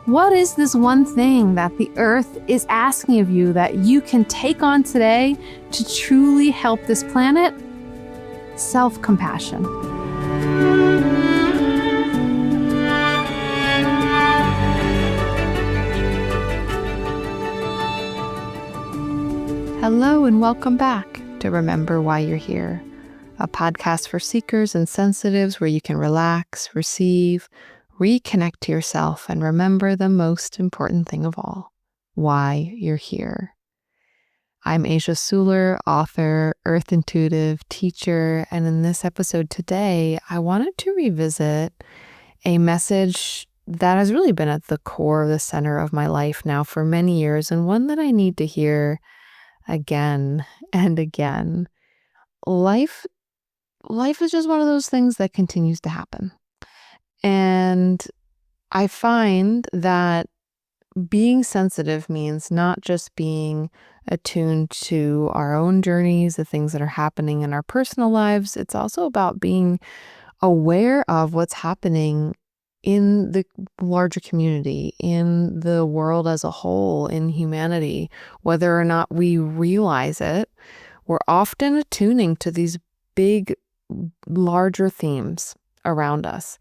What is this one thing that the earth is asking of you that you can take on today to truly help this planet? Self-compassion. Hello and welcome back to Remember Why You're Here, a podcast for seekers and sensitives where you can relax, receive, reconnect to yourself, and remember the most important thing of all, why you're here. I'm Asia Suler, author, earth intuitive, teacher, and in this episode today, I wanted to revisit a message that has really been at the core of the center of my life now for many years, and one that I need to hear again and again. Life is just one of those things that continues to happen. And I find that being sensitive means not just being attuned to our own journeys, the things that are happening in our personal lives. It's also about being aware of what's happening in the larger community, in the world as a whole, in humanity. Whether or not we realize it, we're often attuning to these big, larger themes around us.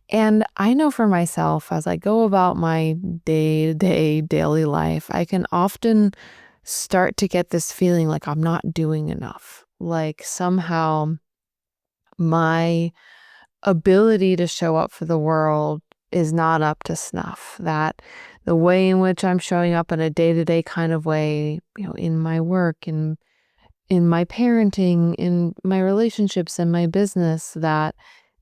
And I know for myself, as I go about my day-to-day daily life, I can often start to get this feeling like I'm not doing enough. Like somehow my ability to show up for the world is not up to snuff. That the way in which I'm showing up in a day-to-day kind of way, in my work, in my parenting, in my relationships, and my business, that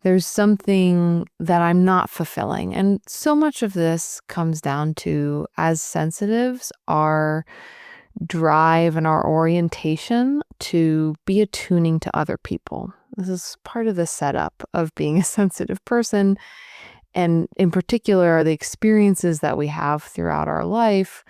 there's something that I'm not fulfilling. And so much of this comes down to, as sensitives, our drive and our orientation to be attuning to other people. This is part of the setup of being a sensitive person. And in particular, the experiences that we have throughout our life,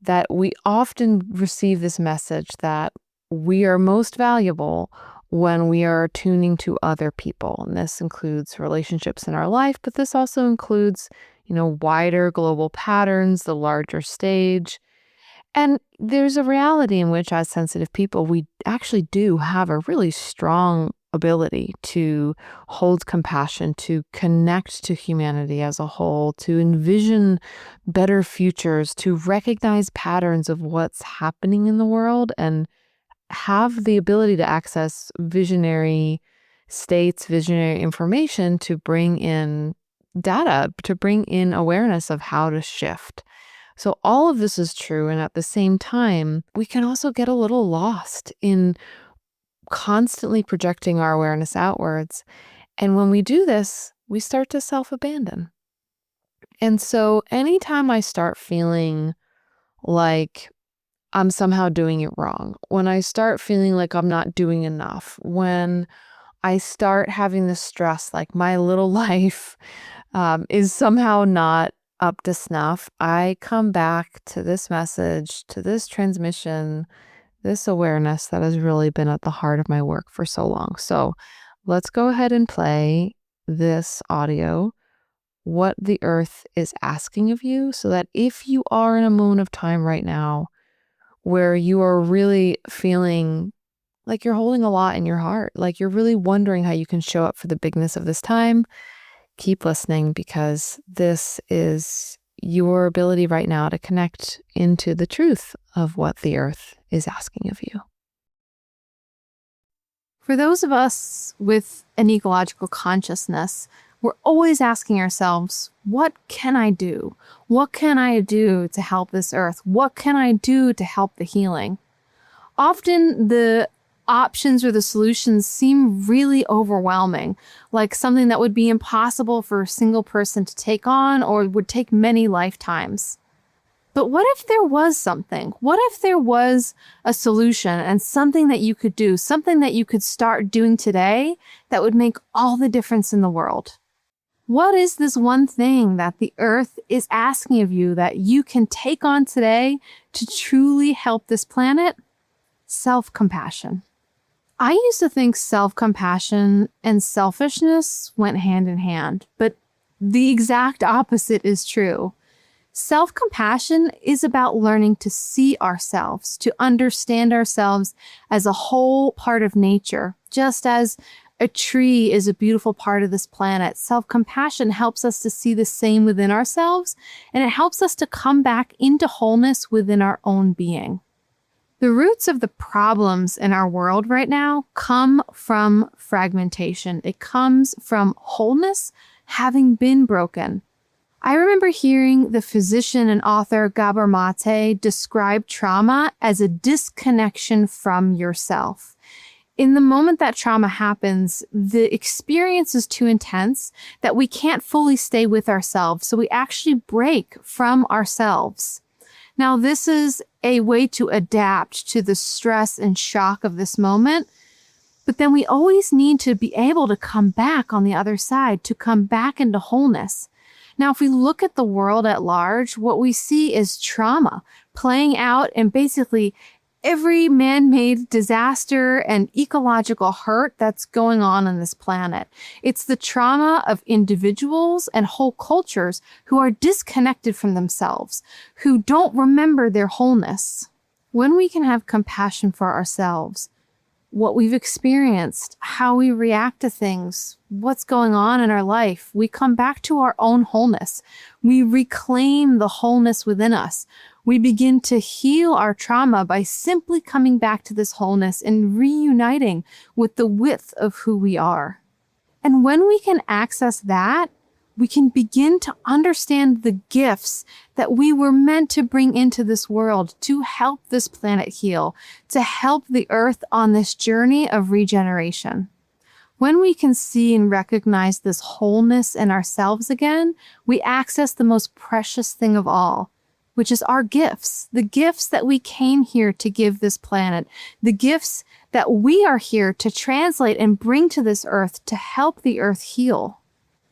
that we often receive this message that we are most valuable when we are tuning to other people. And this includes relationships in our life, but this also includes, wider global patterns, the larger stage. And there's a reality in which, as sensitive people, we actually do have a really strong ability to hold compassion, to connect to humanity as a whole, to envision better futures, to recognize patterns of what's happening in the world, and have the ability to access visionary states, visionary information to bring in data, to bring in awareness of how to shift. So all of this is true. And at the same time, we can also get a little lost in constantly projecting our awareness outwards. And when we do this, we start to self-abandon. And so anytime I start feeling like I'm somehow doing it wrong, when I start feeling like I'm not doing enough, when I start having this stress, like my little life is somehow not up to snuff, I come back to this message, to this transmission, this awareness that has really been at the heart of my work for so long. So let's go ahead and play this audio, what the earth is asking of you, so that if you are in a moment of time right now where you are really feeling like you're holding a lot in your heart, like you're really wondering how you can show up for the bigness of this time, keep listening, because this is your ability right now to connect into the truth of what the earth is asking of you. For those of us with an ecological consciousness, we're always asking ourselves, what can I do? What can I do to help this earth? What can I do to help the healing? Often the options or the solutions seem really overwhelming, like something that would be impossible for a single person to take on or would take many lifetimes. But what if there was something? What if there was a solution and something that you could do, something that you could start doing today that would make all the difference in the world? What is this one thing that the earth is asking of you that you can take on today to truly help this planet? Self-compassion. I used to think self-compassion and selfishness went hand in hand, but the exact opposite is true. Self-compassion is about learning to see ourselves, to understand ourselves as a whole part of nature. Just as a tree is a beautiful part of this planet, self-compassion helps us to see the same within ourselves, and it helps us to come back into wholeness within our own being. The roots of the problems in our world right now come from fragmentation. It comes from wholeness having been broken. I remember hearing the physician and author Gabor Mate describe trauma as a disconnection from yourself. In the moment that trauma happens, the experience is too intense that we can't fully stay with ourselves, so we actually break from ourselves. Now, this is a way to adapt to the stress and shock of this moment, but then we always need to be able to come back on the other side, to come back into wholeness. Now, if we look at the world at large, what we see is trauma playing out in basically every man-made disaster and ecological hurt that's going on this planet. It's the trauma of individuals and whole cultures who are disconnected from themselves, who don't remember their wholeness. When we can have compassion for ourselves, what we've experienced, how we react to things, what's going on in our life, we come back to our own wholeness. We reclaim the wholeness within us. We begin to heal our trauma by simply coming back to this wholeness and reuniting with the width of who we are. And when we can access that, we can begin to understand the gifts that we were meant to bring into this world to help this planet heal, to help the earth on this journey of regeneration. When we can see and recognize this wholeness in ourselves again, we access the most precious thing of all, which is our gifts, the gifts that we came here to give this planet, the gifts that we are here to translate and bring to this earth to help the earth heal.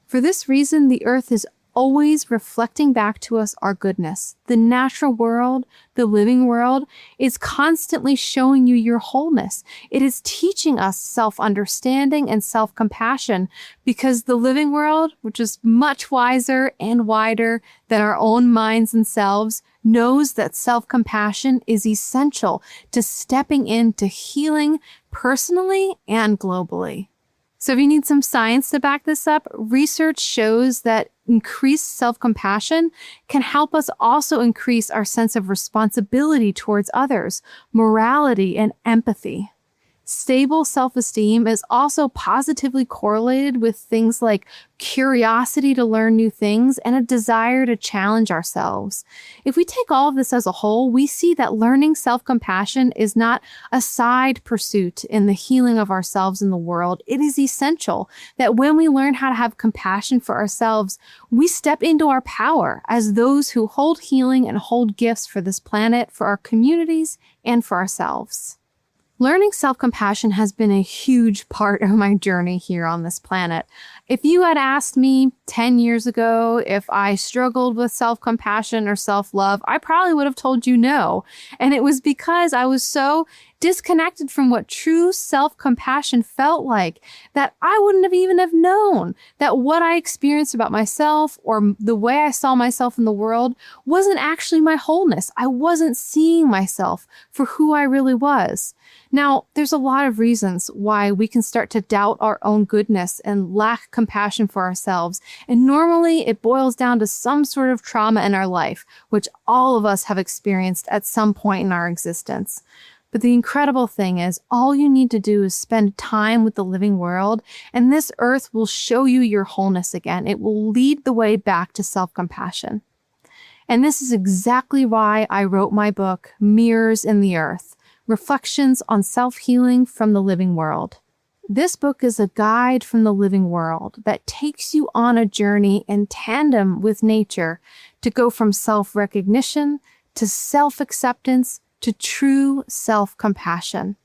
For this reason, the earth is always reflecting back to us our goodness. The natural world, the living world, is constantly showing you your wholeness. It is teaching us self-understanding and self-compassion because the living world, which is much wiser and wider than our own minds and selves, knows that self-compassion is essential to stepping into healing personally and globally. So if you need some science to back this up, research shows that increased self-compassion can help us also increase our sense of responsibility towards others, morality, and empathy. Stable self-esteem is also positively correlated with things like curiosity to learn new things and a desire to challenge ourselves. If we take all of this as a whole, we see that learning self-compassion is not a side pursuit in the healing of ourselves in the world. It is essential that when we learn how to have compassion for ourselves, we step into our power as those who hold healing and hold gifts for this planet, for our communities, and for ourselves. Learning self-compassion has been a huge part of my journey here on this planet. If you had asked me 10 years ago if I struggled with self-compassion or self-love, I probably would have told you no. And it was because I was so disconnected from what true self-compassion felt like that I wouldn't have even have known that what I experienced about myself or the way I saw myself in the world wasn't actually my wholeness. I wasn't seeing myself for who I really was. Now, there's a lot of reasons why we can start to doubt our own goodness and lack compassion for ourselves. And normally it boils down to some sort of trauma in our life, which all of us have experienced at some point in our existence. But the incredible thing is, all you need to do is spend time with the living world, and this earth will show you your wholeness again. It will lead the way back to self-compassion. And this is exactly why I wrote my book, Mirrors in the Earth, Reflections on Self-Healing from the Living World. This book is a guide from the living world that takes you on a journey in tandem with nature to go from self-recognition to self-acceptance to true self-compassion.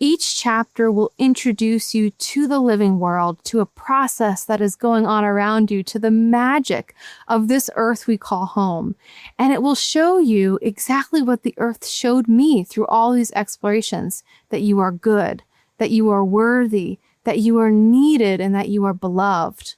Each chapter will introduce you to the living world, to a process that is going on around you, to the magic of this earth we call home. And it will show you exactly what the earth showed me through all these explorations, that you are good, that you are worthy, that you are needed, and that you are beloved.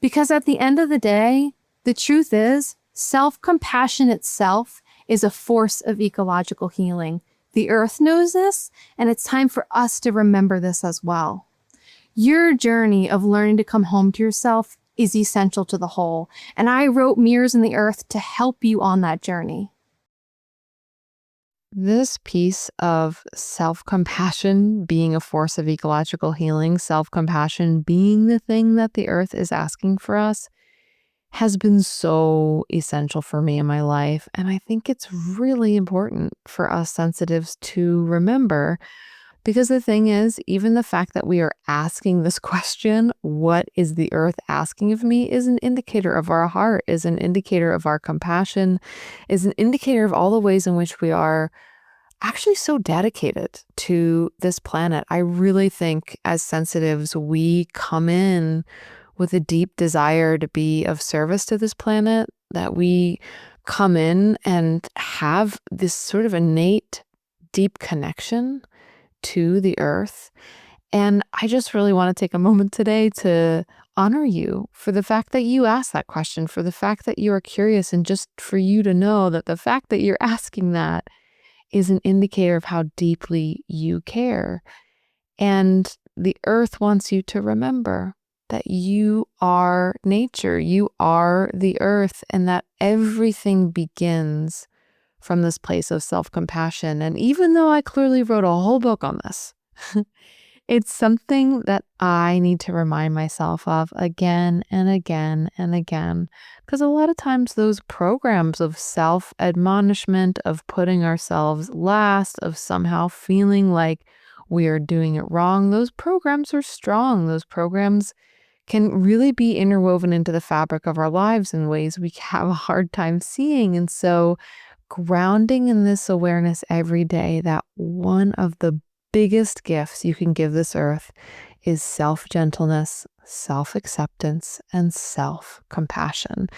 Because at the end of the day, the truth is, Self-compassion itself is a force of ecological healing. The earth knows this, and it's time for us to remember this as well. Your journey of learning to come home to yourself is essential to the whole, and I wrote Mirrors in the Earth to help you on that journey. This piece of self-compassion being a force of ecological healing, self-compassion being the thing that the earth is asking for us, has been so essential for me in my life. And I think it's really important for us sensitives to remember, because the thing is, even the fact that we are asking this question, what is the earth asking of me, is an indicator of our heart, is an indicator of our compassion, is an indicator of all the ways in which we are actually so dedicated to this planet. I really think as sensitives, we come in with a deep desire to be of service to this planet, that we come in and have this sort of innate, deep connection to the earth. And I just really want to take a moment today to honor you for the fact that you asked that question, for the fact that you are curious, and just for you to know that the fact that you're asking that is an indicator of how deeply you care. And the earth wants you to remember that you are nature, you are the earth, and that everything begins from this place of self-compassion. And even though I clearly wrote a whole book on this, it's something that I need to remind myself of again and again and again. Because a lot of times those programs of self-admonishment, of putting ourselves last, of somehow feeling like we are doing it wrong, those programs are strong. Those programs can really be interwoven into the fabric of our lives in ways we have a hard time seeing. And so grounding in this awareness every day that one of the biggest gifts you can give this earth is self-gentleness, self-acceptance, and self-compassion.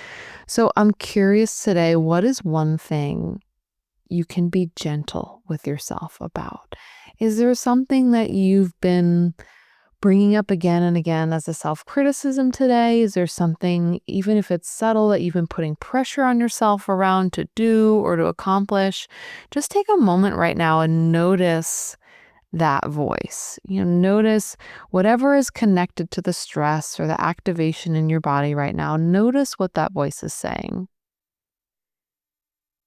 So I'm curious today, what is one thing you can be gentle with yourself about? Is there something that you've been bringing up again and again as a self-criticism today? Is there something, even if it's subtle, that you've been putting pressure on yourself around to do or to accomplish? Just take a moment right now and notice that voice. Notice whatever is connected to the stress or the activation in your body right now. Notice what that voice is saying.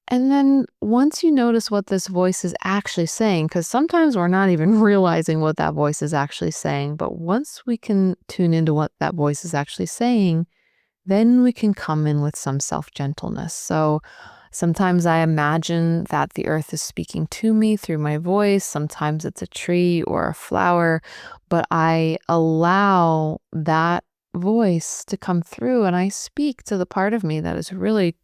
And then once you notice what this voice is actually saying, because sometimes we're not even realizing what that voice is actually saying, but once we can tune into what that voice is actually saying, then we can come in with some self-gentleness. So sometimes I imagine that the earth is speaking to me through my voice. Sometimes it's a tree or a flower, but I allow that voice to come through, and I speak to the part of me that is really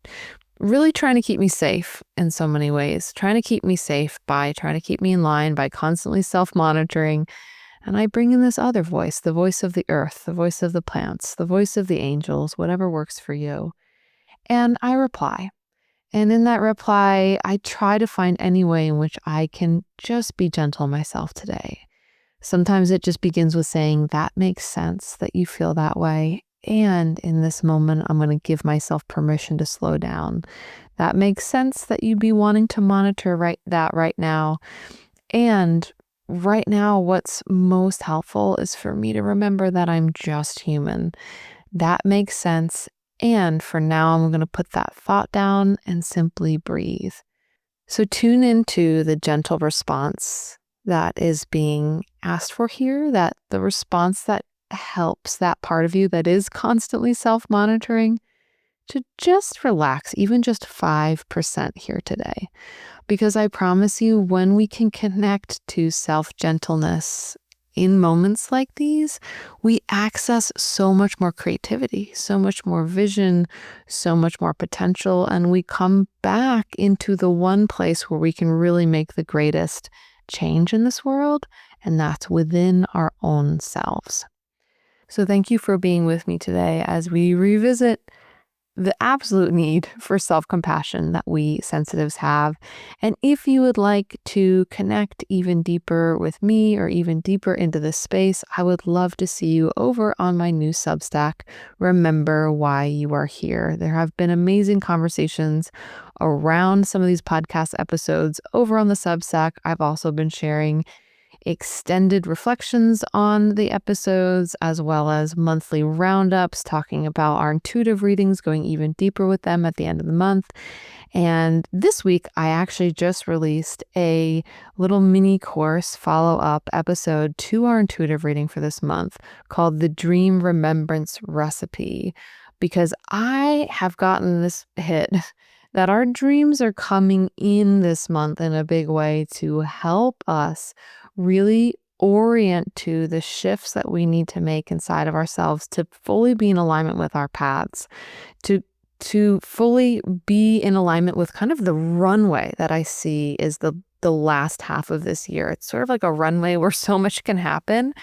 trying to keep me safe in so many ways, trying to keep me safe by trying to keep me in line, by constantly self-monitoring. And I bring in this other voice, the voice of the earth, the voice of the plants, the voice of the angels, whatever works for you. And I reply. And in that reply, I try to find any way in which I can just be gentle myself today. Sometimes it just begins with saying, that makes sense that you feel that way. And in this moment, I'm going to give myself permission to slow down. That makes sense that you'd be wanting to monitor right now. And right now, what's most helpful is for me to remember that I'm just human. That makes sense. And for now, I'm going to put that thought down and simply breathe. So tune into the gentle response that is being asked for here, that the response that helps that part of you that is constantly self-monitoring to just relax, even just 5% here today. Because I promise you, when we can connect to self-gentleness in moments like these, we access so much more creativity, so much more vision, so much more potential, and we come back into the one place where we can really make the greatest change in this world, and that's within our own selves. So thank you for being with me today as we revisit the absolute need for self-compassion that we sensitives have. And if you would like to connect even deeper with me or even deeper into this space, I would love to see you over on my new Substack, Remember Why You Are Here. There have been amazing conversations around some of these podcast episodes over on the Substack. I've also been sharing extended reflections on the episodes, as well as monthly roundups, talking about our intuitive readings, going even deeper with them at the end of the month. And this week, I actually just released a little mini course follow-up episode to our intuitive reading for this month called the Dream Remembrance Recipe, because I have gotten this hit that our dreams are coming in this month in a big way to help us really orient to the shifts that we need to make inside of ourselves to fully be in alignment with our paths, to fully be in alignment with kind of the runway that I see is the last half of this year. It's sort of like a runway where so much can happen.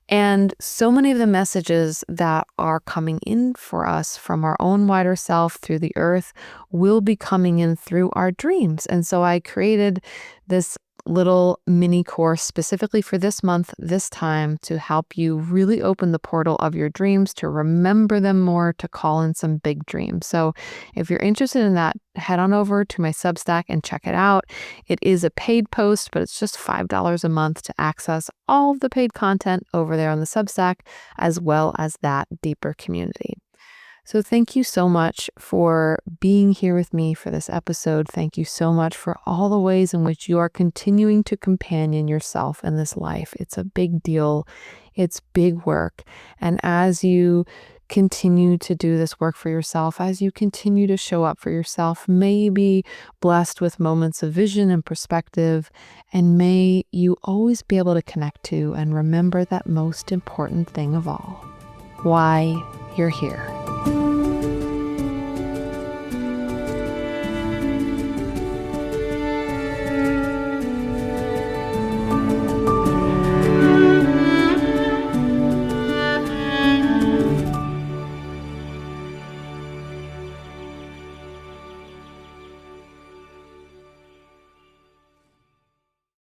And so many of the messages that are coming in for us from our own wider self through the earth will be coming in through our dreams. And so I created this little mini course specifically for this month, this time, to help you really open the portal of your dreams, to remember them more, to call in some big dreams. So if you're interested in that, head on over to my Substack and check it out. It is a paid post, but it's just $5 a month to access all of the paid content over there on the Substack, as well as that deeper community. So thank you so much for being here with me for this episode. Thank you so much for all the ways in which you are continuing to companion yourself in this life. It's a big deal. It's big work. And as you continue to do this work for yourself, as you continue to show up for yourself, may you be blessed with moments of vision and perspective, and may you always be able to connect to and remember that most important thing of all, why you're here.